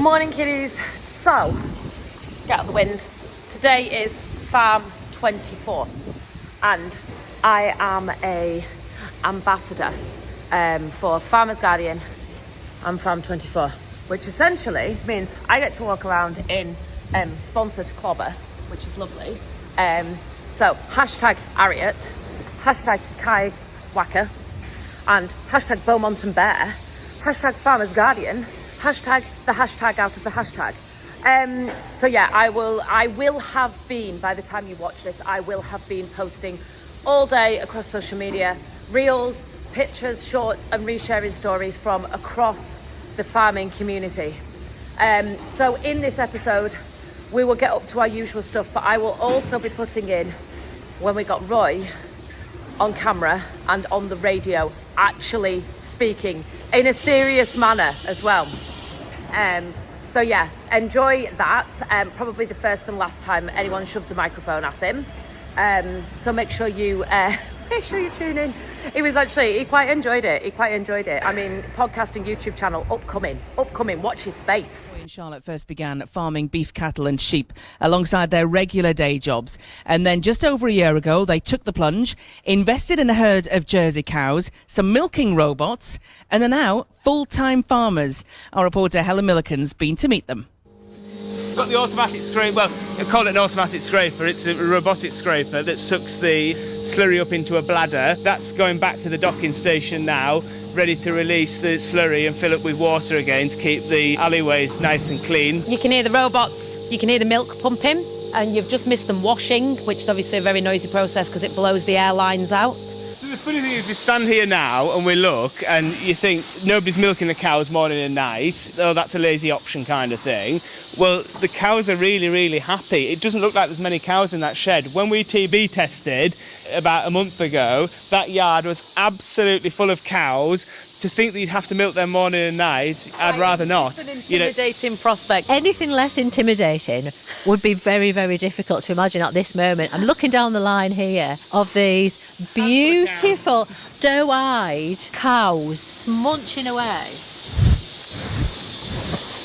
Morning kiddies. So, get out of the wind. Today is Farm 24 and I am a ambassador for Farmer's Guardian and Farm 24, which essentially means I get to walk around in sponsored clobber, which is lovely. So hashtag Ariat, hashtag Kai Wacker, and hashtag Beaumont and Bear, hashtag Farmer's Guardian, hashtag the hashtag out of the hashtag. So yeah, I will have been, by the time you watch this, I will have been posting all day across social media, reels, pictures, shorts, and resharing stories from across the farming community. So in this episode, we will get up to our usual stuff, but I will also be putting in when we got Roy on camera and on the radio, actually speaking in a serious manner as well. So yeah, enjoy that. Probably the first and last time anyone shoves a microphone at him. So make sure you tune in. He quite enjoyed it. I mean, podcasting, YouTube channel, upcoming. Watch his space. Roy and Charlotte first began farming beef cattle and sheep alongside their regular day jobs. And then just over a year ago, they took the plunge, invested in a herd of Jersey cows, some milking robots, and are now full-time farmers. Our reporter Helen Milliken's been to meet them. Got the automatic scraper, well, I call it an automatic scraper, it's a robotic scraper that sucks the slurry up into a bladder. That's going back to the docking station now, ready to release the slurry and fill up with water again to keep the alleyways nice and clean. You can hear the robots, you can hear the milk pumping, and you've just missed them washing, which is obviously a very noisy process because it blows the air lines out. So the funny thing is, we stand here now and we look and you think nobody's milking the cows morning and night, oh, that's a lazy option kind of thing. Well, the cows are really, really happy. It doesn't look like there's many cows in that shed. When we TB tested about a month ago, that yard was absolutely full of cows. To think that you'd have to milk them morning and night, I'd rather not. It's an intimidating prospect. Anything less intimidating would be very, very difficult to imagine at this moment. I'm looking down the line here of these beautiful doe-eyed cows munching away.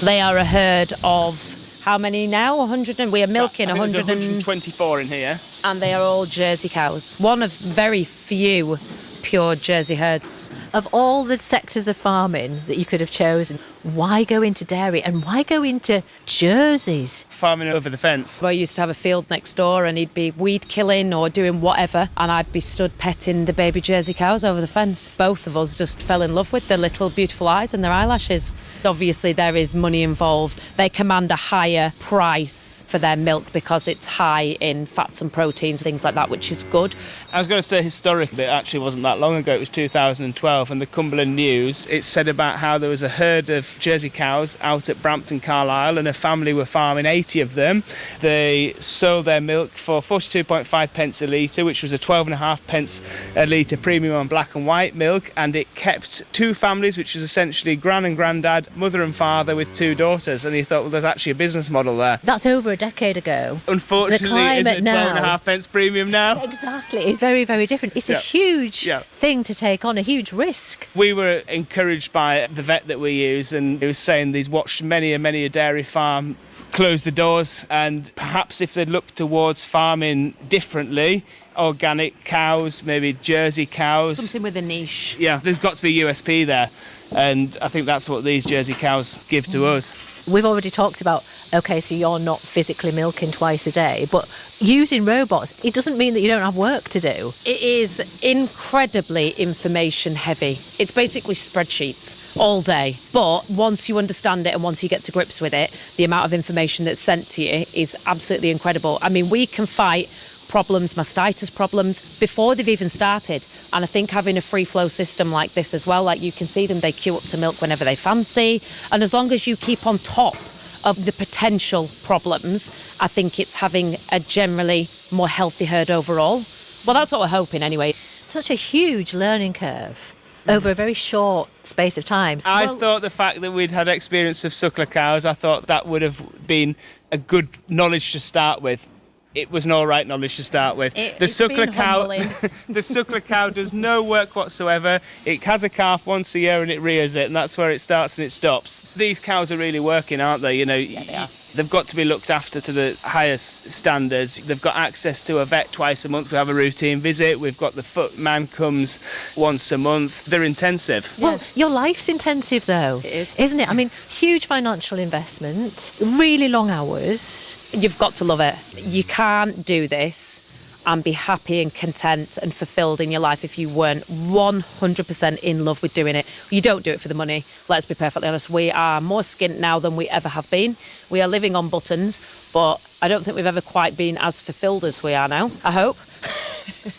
They are a herd of how many now? 100, and we are milking 124 in here. And they are all Jersey cows. One of very few pure Jersey herds. Of all the sectors of farming that you could have chosen, why go into dairy and why go into Jerseys? Farming over the fence. I used to have a field next door and he'd be weed killing or doing whatever and I'd be stood petting the baby Jersey cows over the fence. Both of us just fell in love with their little beautiful eyes and their eyelashes. Obviously there is money involved. They command a higher price for their milk because it's high in fats and proteins, things like that, which is good. I was going to say historically, it actually wasn't that long ago, it was 2012, and the Cumberland News, it said about how there was a herd of Jersey cows out at Brampton Carlisle and a family were farming 80 of them. They sold their milk for 42.5 pence a litre, which was a 12.5 pence a litre premium on black and white milk, and it kept two families, which was essentially gran and grandad, mother and father with two daughters, and he thought, well, there's actually a business model there. That's over a decade ago. Unfortunately, isn't it 12.5 pence premium now? Exactly, it's very, very different. It's a huge thing to take on, a huge risk. We were encouraged by the vet that we use, and he was saying he's watched many a dairy farm close the doors, and perhaps if they'd look towards farming differently, organic cows, maybe Jersey cows. Something with a niche. Yeah, there's got to be a USP there, and I think that's what these Jersey cows give to us. We've already talked about, OK, so you're not physically milking twice a day, but using robots, it doesn't mean that you don't have work to do. It is incredibly information heavy. It's basically spreadsheets all day. But once you understand it and once you get to grips with it, the amount of information that's sent to you is absolutely incredible. I mean, we can fight problems, mastitis problems, before they've even started. And I think having a free flow system like this as well, like you can see them, they queue up to milk whenever they fancy. And as long as you keep on top of the potential problems, I think it's having a generally more healthy herd overall. Well, that's what we're hoping anyway. Such a huge learning curve over a very short space of time. I thought the fact that we'd had experience of suckler cows, I thought that would have been a good knowledge to start with. it was an all right knowledge to start with. The suckler cow does no work whatsoever. It has a calf once a year and it rears it, and that's where it starts and it stops. These cows are really working, aren't they? You know, Yeah, they are. they've got to be looked after to the highest standards. They've got access to a vet twice a month. We have a routine visit. We've got the footman comes once a month. They're intensive. Well, your life's intensive though. It is. Isn't it? I mean, huge financial investment, really long hours. You've got to love it. You can't do this and be happy and content and fulfilled in your life if you weren't 100% in love with doing it. You don't do it for the money. Let's be perfectly honest. We are more skint now than we ever have been. We are living on buttons, but I don't think we've ever quite been as fulfilled as we are now. I hope.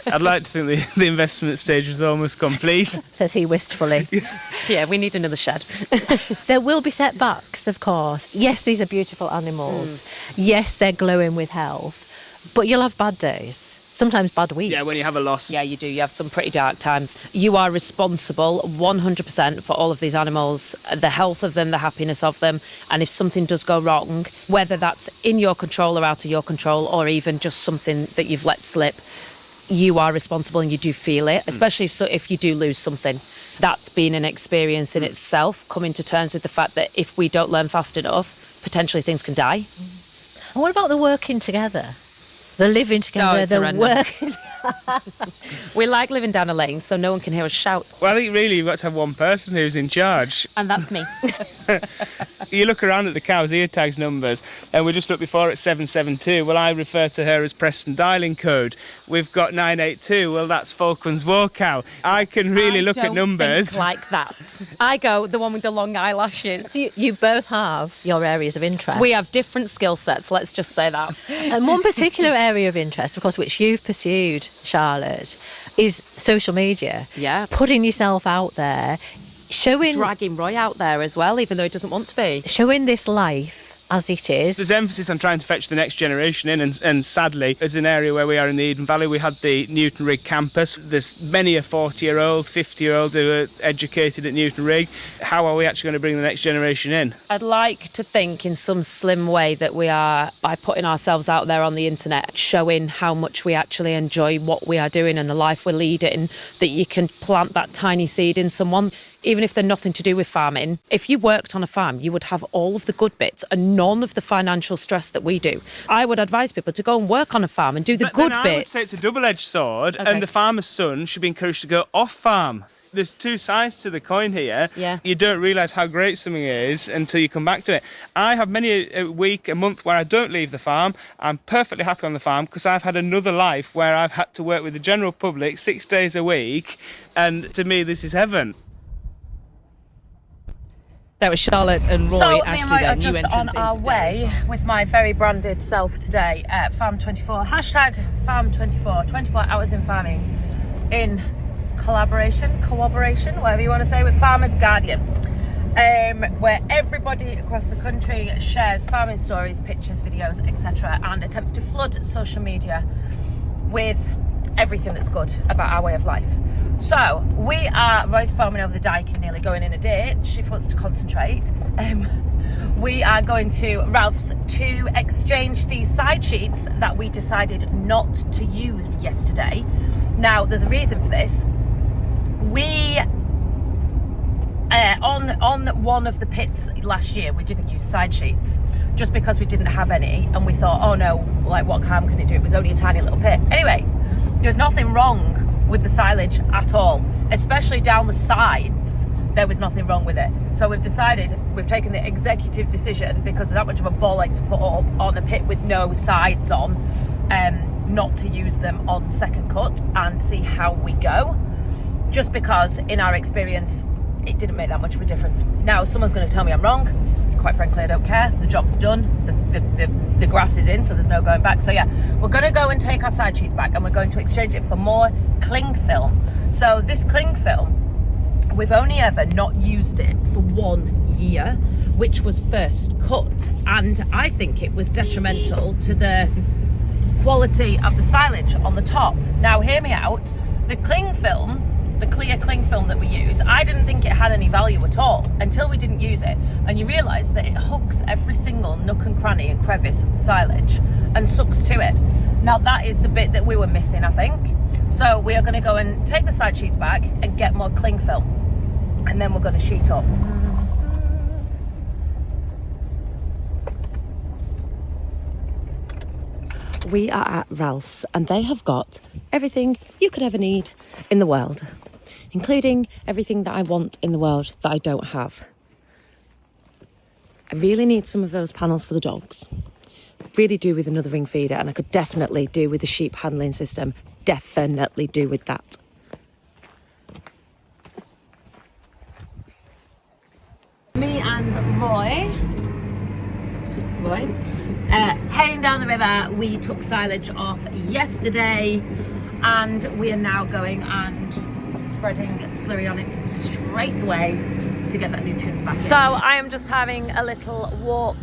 I'd like to think the investment stage was almost complete. Says he wistfully. Yeah, we need another shed. There will be setbacks, of course. Yes, these are beautiful animals. Yes, they're glowing with health. But you'll have bad days. Sometimes bad weeks. Yeah, when you have a loss. Yeah, you do. You have some pretty dark times. You are responsible 100% for all of these animals, the health of them, the happiness of them. And if something does go wrong, whether that's in your control or out of your control, or even just something that you've let slip, you are responsible and you do feel it, especially if you do lose something. That's been an experience in itself, coming to terms with the fact that if we don't learn fast enough, potentially things can die. And what about the working together? The living together, it's the horrendous. working. We like living down a lane so no one can hear us shout. Well, I think really you've got to have one person who's in charge. And that's me. You look around at the cow's ear tags numbers, and we just looked before at 772. Well, I refer to her as Preston dialing code. We've got 982. Well, that's Falkland's War cow. I can really look at numbers. Think like that. I go the one with the long eyelashes. So you both have your areas of interest. We have different skill sets, let's just say that. And one particular area of interest, of course, which you've pursued, Charlotte, is social media. Yeah. Putting yourself out there, showing Dragging Roy out there as well, even though he doesn't want to be. showing this life as it is. There's emphasis on trying to fetch the next generation in, and sadly, as an area where we are in the Eden Valley, we had the Newton Rig campus. There's many a 40-year-old, 50-year-old who are educated at Newton Rig. How are we actually going to bring the next generation in? I'd like to think in some slim way that we are, by putting ourselves out there on the internet, showing how much we actually enjoy what we are doing and the life we're leading, that you can plant that tiny seed in someone. Even if they're nothing to do with farming, if you worked on a farm, you would have all of the good bits and none of the financial stress that we do. I would advise people to go and work on a farm and do the good I bits. would say it's a double-edged sword, Okay. and the farmer's son should be encouraged to go off-farm. There's two sides to the coin here. Yeah. You don't realise how great something is until you come back to it. I have many a week, a month where I don't leave the farm. I'm perfectly happy on the farm because I've had another life where I've had to work with the general public 6 days a week, and to me this is heaven. That was Charlotte and Roy, So me actually and Roy their are new just entrance on our into way dairy. with my very branded self today at Farm24. Hashtag Farm24, 24 hours in farming in cooperation, whatever you want to say, with Farmers Guardian. Where everybody across the country shares farming stories, pictures, videos, etc. and attempts to flood social media with everything that's good about our way of life. So we are Roy's farming over the dike and nearly going in a ditch if he wants to concentrate. We are going to Ralph's to exchange these side sheets that we decided not to use yesterday. Now there's a reason for this. We on one of the pits last year we didn't use side sheets just because we didn't have any, and we thought, oh no, like what harm can it do? It was only a tiny little pit. Anyway, there's nothing wrong with the silage at all, especially down the sides. There was nothing wrong with it. So we've taken the executive decision, because of that much of a bollock to put up on a pit with no sides on, not to use them on second cut and see how we go. Just because in our experience, it didn't make that much of a difference. Now, someone's going to tell me I'm wrong. Quite frankly, I don't care. The job's done. The grass is in, so there's no going back. So yeah, we're going to go and take our side sheets back, and we're going to exchange it for more cling film. So this cling film, we've only ever not used it for 1 year, which was first cut, and I think it was detrimental to the quality of the silage on the top. Now hear me out. The cling film the clear cling film that we use, I didn't think it had any value at all until we didn't use it, and you realise that it hugs every single nook and cranny and crevice of the silage and sucks to it. Now that is the bit that we were missing, I think. So we are going to go and take the side sheets back and get more cling film, and then we're going to sheet up. We are at Ralph's and they have got everything you could ever need in the world, including everything that I want in the world that I don't have. I really need some of those panels for the dogs. Really do with another ring feeder, and I could definitely do with the sheep handling system. Definitely do with that. Me and Roy, heading down the river. We took silage off yesterday and we are now going and spreading slurry on it straight away to get that nutrients back in. So I am just having a little walk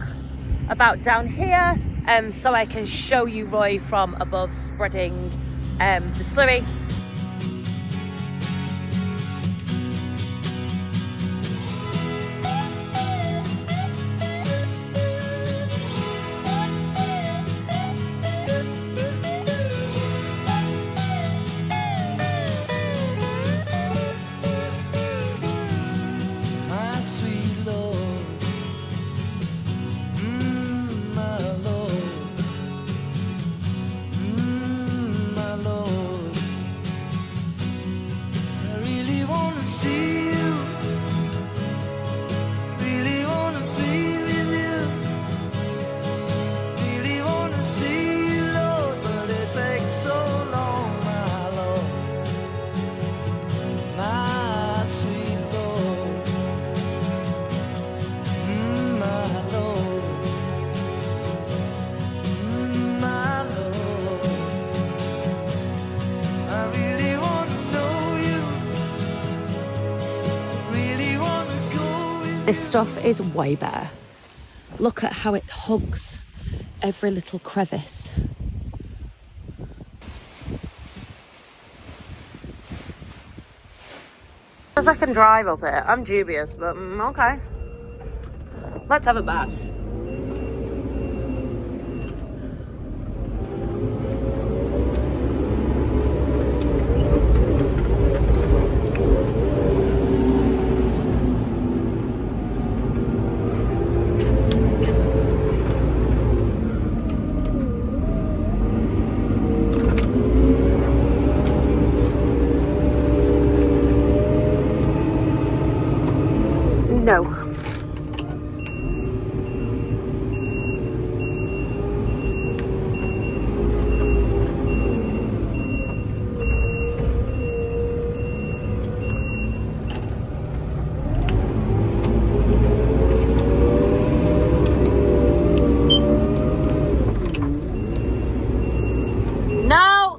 about down here so I can show you Roy from above spreading the slurry. This stuff is way better. Look at how it hugs every little crevice. As I can drive up it, I'm dubious, but okay. Let's have a bash. No. No.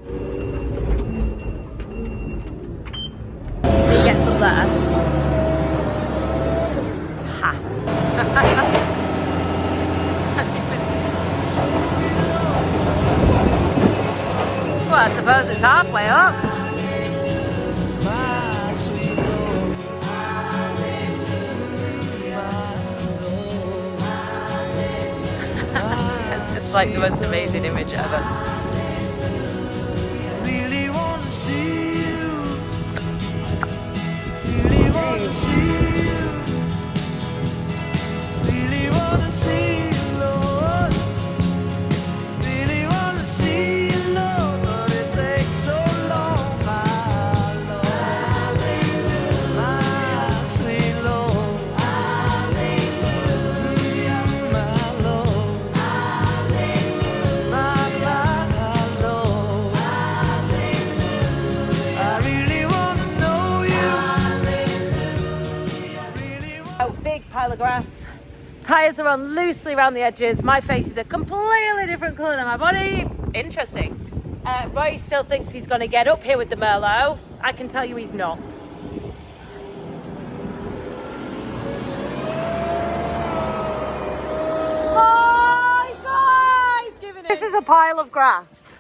He gets up there. Well, I suppose it's halfway up. It's just like the most amazing image ever. Really want to see you. Really want to see you. Really want to see you, Lord. Really want to see you, Lord, but it takes so long, my Lord. My sweet Lord. My Lord. My Lord. I really want to know you. A big pile of grass. Tyres are on loosely around the edges. My face is a completely different colour than my body. Interesting. Roy still thinks he's going to get up here with the Merlot. I can tell you he's not. Oh, guys! This is a pile of grass.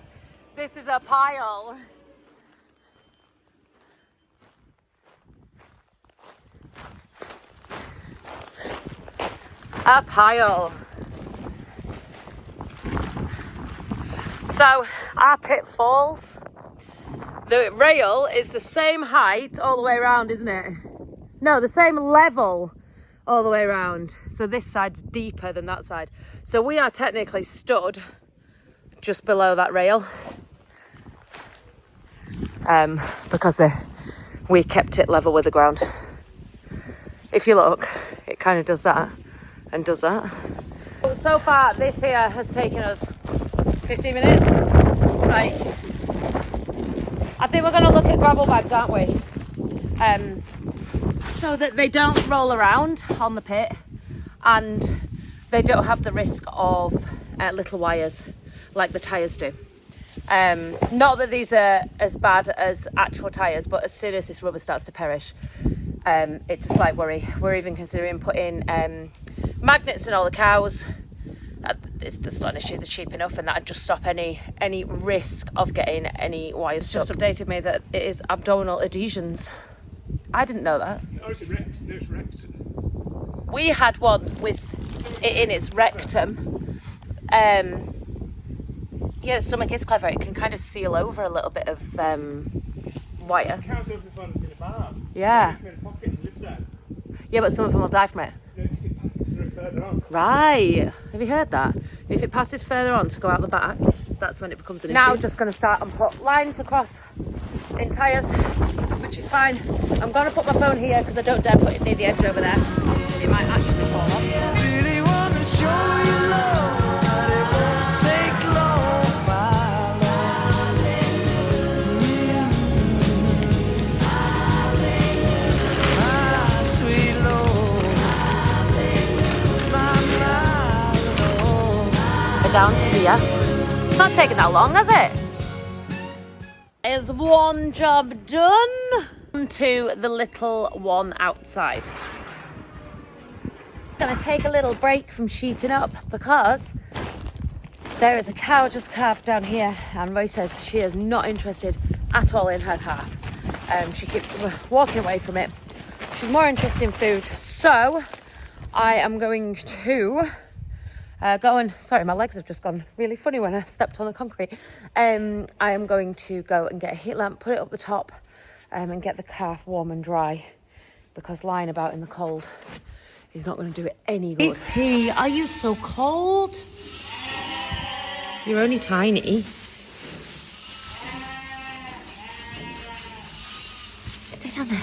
This is a pile. a pile. So our pit falls. The rail is the same height all the way around, isn't it? No, the same level all the way around. So this side's deeper than that side. So we are technically stood just below that rail. Because we kept it level with the ground. If you look, it kind of does that and does that. So far, this here has taken us 15 minutes. Like, I think we're going to look at gravel bags, aren't we? So that they don't roll around on the pit and they don't have the risk of little wires like the tyres do. Not that these are as bad as actual tyres, but as soon as this rubber starts to perish, it's a slight worry. We're even considering putting magnets in all the cows. That's not an issue, they're cheap enough, and that'd just stop any risk of getting any wires stuck. Just updated me that it is abdominal adhesions. I didn't know that. Oh, it's erect. No, it's rectum. We had one with it in its rectum. Yeah, the stomach is clever. It can kind of seal over a little bit of wire. Cows over the phone has been a barn. Yeah. It's been a pocket and lived there. Yeah, but some of them will die from it. No, it's if it passes through further on. Right. Have you heard that? If it passes further on to go out the back, that's when it becomes an issue. Now just going to start and put lines across in tyres, which is fine. I'm going to put my phone here because I don't dare put it near the edge over there. It might actually fall off. Really wanna show you love, but it won't take long, my love. My sweet Lord, my Lord. We're down to here. It's not taking that long, has it? Is one job done? On to the little one outside. Gonna take a little break from sheeting up because there is a cow just calved down here, and Roy says she is not interested at all in her calf. She keeps walking away from it. She's more interested in food, so I am going to go and, sorry, my legs have just gone really funny when I stepped on the concrete. I am going to go and get a heat lamp, put it up the top, and get the calf warm and dry, because lying about in the cold is not going to do it any good. Hey, are you so cold? You're only tiny. Stay down there.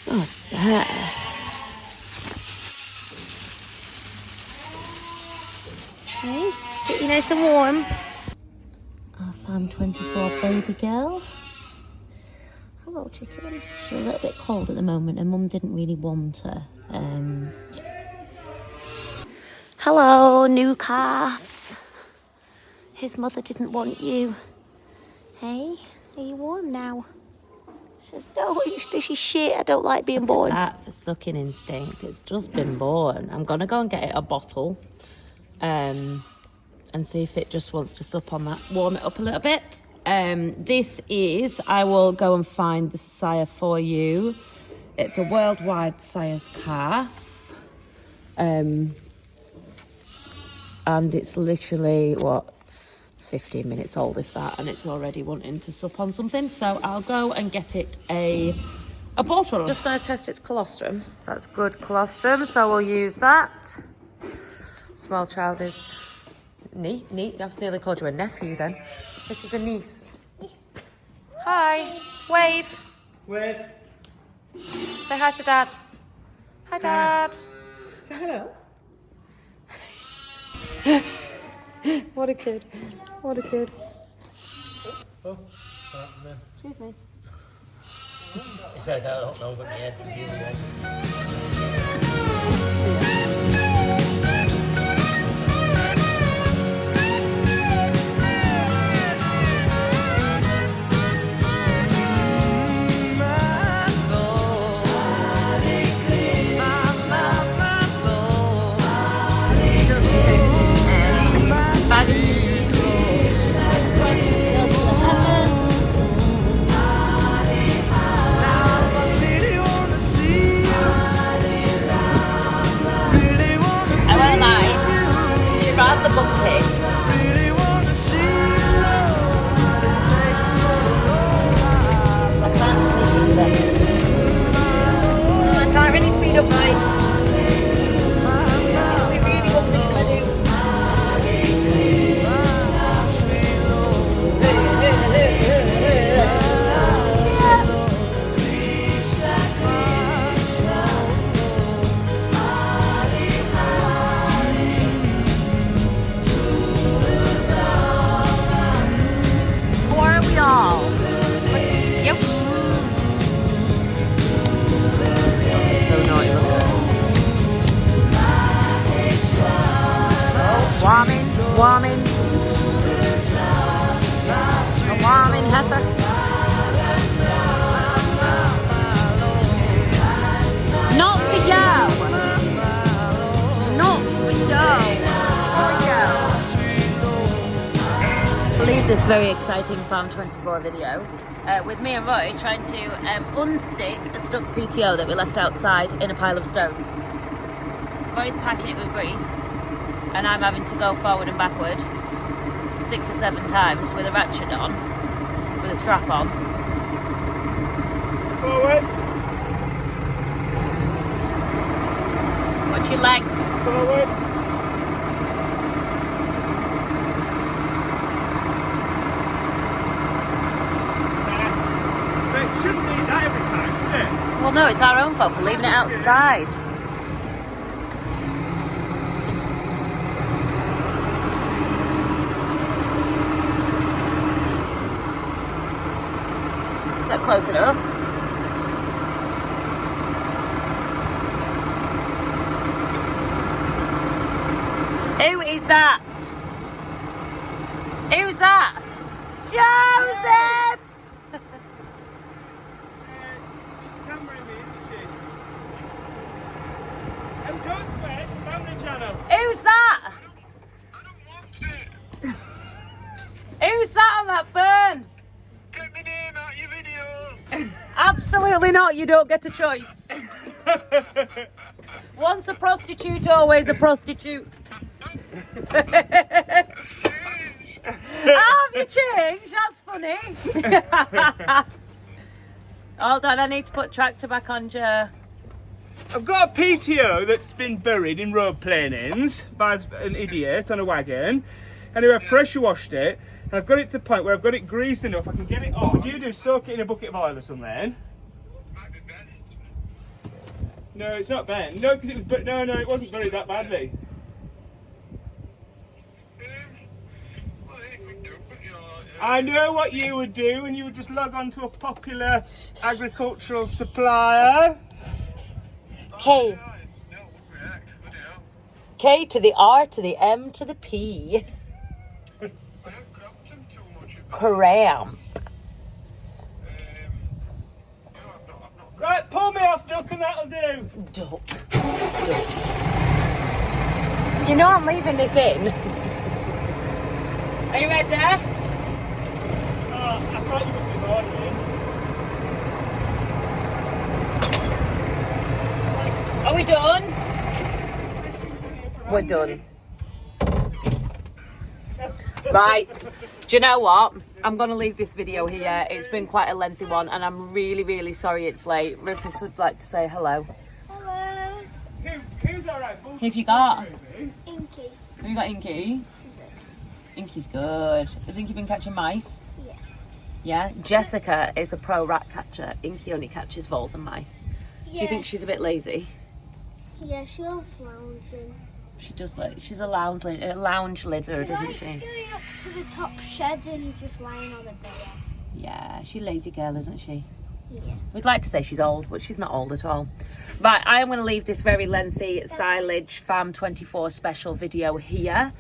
Oh, there. Okay, get you nice and warm. Our Farm 24 baby girl. Hello, chicken. She's a little bit cold at the moment, and Mum didn't really want her. Hello, new calf. His mother didn't want you. Hey, are you warm now? She says, no, this is shit. I don't like being born. That sucking instinct. It's just been born. I'm going to go and get it a bottle. And see if it just wants to sup on that, warm it up a little bit. This is, I will go and find the sire for you. It's a worldwide sire's calf. And it's literally, 15 minutes old, if that, and it's already wanting to sup on something. So I'll go and get it a bottle. Just going to test its colostrum. That's good colostrum, so we'll use that. Small child is neat. I've nearly called you a nephew then. This is a niece. Hi. Wave. Wave. Say hi to Dad. Hi, Dad. Say hello. What a kid. What a kid. Oh, what happened then? Excuse me. He said, I don't know, but my head's really red. Bag of peas. warming. A warming heifer. Not for you. Not for you. For you. I'll leave this very exciting Farm 24 video with me and Roy trying to unstick a stuck PTO that we left outside in a pile of stones. Roy's packing it with grease and I'm having to go forward and backward 6 or 7 times with a ratchet on, with a strap on. Forward. Watch your legs. Forward. But it shouldn't need that every time, should it? Well, no, it's our own fault for leaving it outside. Is that close enough? Who is that? Who's that? Joseph! She's cameraing me, isn't she? Oh, don't swear, it's a family channel. Who's that? Who's that on that phone? Get me name out your video. Absolutely not, you don't get a choice. Once a prostitute, always a prostitute. Have you changed? That's funny. Hold on, I need to put tractor back on, Joe. I've got a PTO that's been buried in road planings by an idiot on a wagon. Anyway, I pressure washed it and I've got it to the point where I've got it greased enough I can get it on. What do you do? Soak it in a bucket of oil or something? No, it's not bent. No, because it was. No, it wasn't buried that badly. I know what you would do, and you would just log on to a popular agricultural supplier. K. K to the R to the M to the P. Cram. Right, pull me off, Duck, and that'll do. Duck. You know I'm leaving this in. Are you ready? Oh, I thought you must be ordering. Are we done? We're done. Right. Do you know what? I'm going to leave this video here. It's been quite a lengthy one and I'm really, really sorry it's late. Rufus would like to say hello. Hello. Who's alright? Who have you got? Inky. Have you got Inky? Inky's good. Has Inky been catching mice? Yeah. Yeah? Jessica is a pro rat catcher. Inky only catches voles and mice. Yeah. Do you think she's a bit lazy? Yeah, she loves lounging. She does. She's a lounge litter, doesn't She's she? going up to the top shed and just lying on the bed. Yeah, she's a lazy girl, isn't she? Yeah. We'd like to say she's old, but she's not old at all. Right, I am going to leave this very lengthy Silage Farm 24 special video here.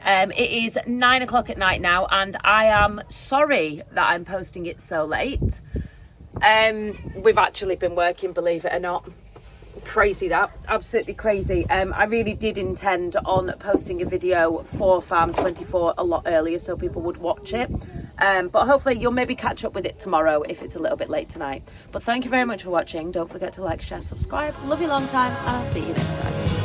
It is 9 o'clock at night now, and I am sorry that I'm posting it so late. We've actually been working, believe it or not. Crazy that, absolutely crazy. I really did intend on posting a video for Farm 24 a lot earlier so people would watch it, but hopefully you'll maybe catch up with it tomorrow if it's a little bit late tonight. But thank you very much for watching. Don't forget to like, share, subscribe. Love you long time, and I'll see you next time.